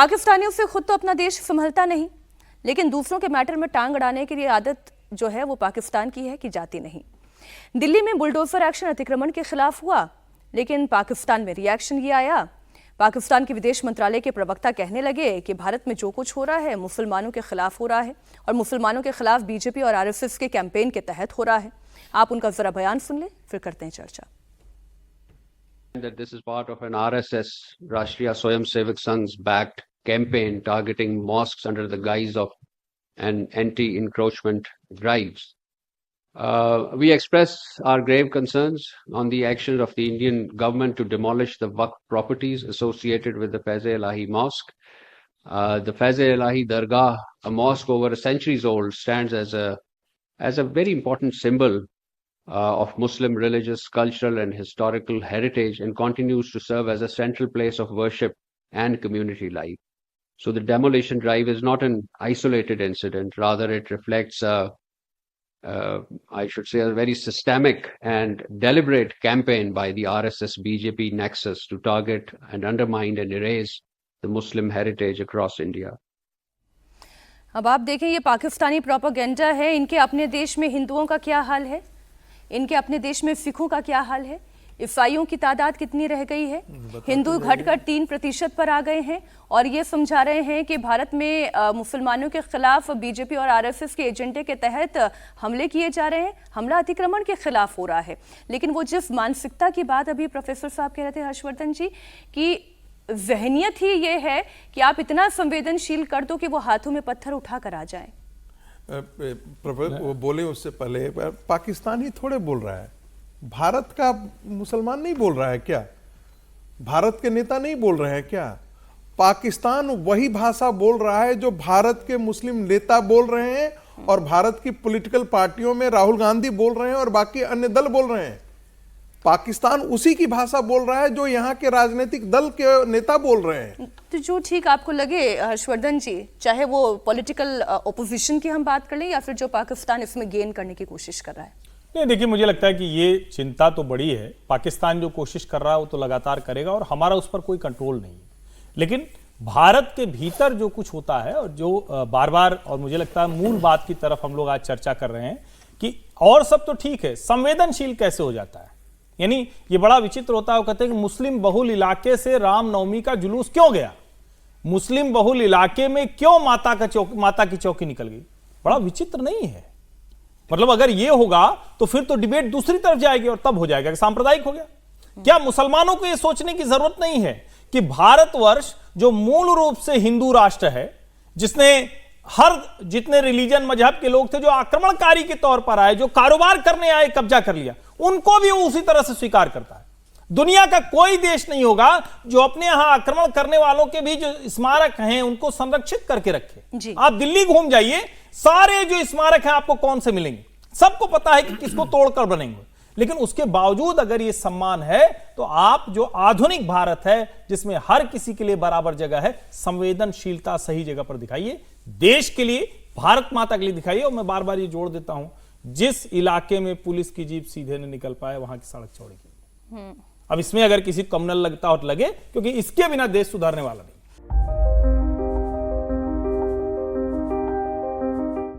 पाकिस्तानियों से खुद तो अपना देश संभलता नहीं, लेकिन दूसरों के मैटर में टांग अड़ाने की आदत जो है वो पाकिस्तान की है कि जाती नहीं। दिल्ली में बुलडोजर एक्शन अतिक्रमण के खिलाफ हुआ, लेकिन पाकिस्तान में रिएक्शन ये आया। पाकिस्तान के विदेश मंत्रालय के प्रवक्ता कहने लगे कि भारत में जो कुछ हो रहा है मुसलमानों के खिलाफ हो रहा है और मुसलमानों के खिलाफ बीजेपी और आरएसएस के कैंपेन के तहत हो रहा है। आप उनका जरा बयान सुन लें, फिर करते हैं चर्चा। That this is part of an RSS, Rashtriya Swayamsevak Sangh's backed campaign targeting mosques under the guise of an anti-encroachment drives. We express our grave concerns on the actions of the Indian government to demolish the Waqf properties associated with the Faiz-e-Ilahi Mosque. The Faiz-e-Ilahi Dargah, a mosque over centuries old, stands as a very important symbol of Muslim religious, cultural and historical heritage, and continues to serve as a central place of worship and community life. So the demolition drive is not an isolated incident, rather it reflects I should say a very systemic and deliberate campaign by the RSS BJP nexus to target and undermine and erase the Muslim heritage across India. अब आप देखें, ये Pakistani propaganda है। इनके अपने देश में हिंदुओं का क्या हाल है, इनके अपने देश में सिखों का क्या हाल है, ईसाइयों की तादाद कितनी रह गई है। हिंदू घटकर 3% पर आ गए हैं और ये समझा रहे हैं कि भारत में मुसलमानों के खिलाफ बीजेपी और आरएसएस के एजेंडे के तहत हमले किए जा रहे हैं, हमला अतिक्रमण के खिलाफ हो रहा है। लेकिन वो जिस मानसिकता की बात अभी प्रोफेसर साहब कह रहे थे हर्षवर्धन जी, कि जहनियत ही ये है कि आप इतना संवेदनशील कर दो कि वो हाथों में पत्थर उठा कर आ जाए। वो बोले उससे पहले पाकिस्तान ही थोड़े बोल रहा है, भारत का मुसलमान नहीं बोल रहा है क्या, भारत के नेता नहीं बोल रहे हैं क्या? पाकिस्तान वही भाषा बोल रहा है जो भारत के मुस्लिम नेता बोल रहे हैं और भारत की पॉलिटिकल पार्टियों में राहुल गांधी बोल रहे हैं और बाकी अन्य दल बोल रहे हैं। पाकिस्तान उसी की भाषा बोल रहा है जो यहाँ के राजनीतिक दल के नेता बोल रहे हैं। तो जो ठीक आपको लगे हर्षवर्धन जी, चाहे वो पॉलिटिकल ओपोजिशन की हम बात कर लें या फिर जो पाकिस्तान इसमें गेन करने की कोशिश कर रहा है। नहीं, देखिए, मुझे लगता है कि ये चिंता तो बड़ी है। पाकिस्तान जो कोशिश कर रहा है वो तो लगातार करेगा और हमारा उस पर कोई कंट्रोल नहीं है, लेकिन भारत के भीतर जो कुछ होता है और जो बार बार, और मुझे लगता है मूल बात की तरफ हम लोग आज चर्चा कर रहे हैं कि और सब तो ठीक है, संवेदनशील कैसे हो जाता है। यानी ये बड़ा विचित्र होता है। वो कहते हैं कि मुस्लिम बहुल इलाके से रामनवमी का जुलूस क्यों गया, मुस्लिम बहुल इलाके में क्यों माता की चौकी निकल गई। बड़ा विचित्र नहीं है? मतलब अगर ये होगा तो फिर तो डिबेट दूसरी तरफ जाएगी और तब हो जाएगा कि सांप्रदायिक हो गया। क्या मुसलमानों को यह सोचने की जरूरत नहीं है कि भारतवर्ष जो मूल रूप से हिंदू राष्ट्र है, जिसने हर जितने रिलीजन मजहब के लोग थे जो आक्रमणकारी के तौर पर आए, जो कारोबार करने आए, कब्जा कर लिया, उनको भी उसी तरह से स्वीकार करता है। दुनिया का कोई देश नहीं होगा जो अपने यहां आक्रमण करने वालों के भी जो स्मारक हैं उनको संरक्षित करके रखे। आप दिल्ली घूम जाइए, सारे जो स्मारक हैं आपको कौन से मिलेंगे, सबको पता है कि किसको तोड़कर बनेंगे। लेकिन उसके बावजूद अगर ये सम्मान है तो आप जो आधुनिक भारत है जिसमें हर किसी के लिए बराबर जगह है, संवेदनशीलता सही जगह पर दिखाइए, देश के लिए, भारत माता के लिए दिखाइए। और मैं बार बार ये जोड़ देता हूं, जिस इलाके में पुलिस की जीप सीधे नहीं निकल पाए वहां की सड़क चौड़ी की। अब इसमें अगर किसी कम्युनल लगता हो तो लगे, क्योंकि इसके बिना देश सुधारने वाला नहीं।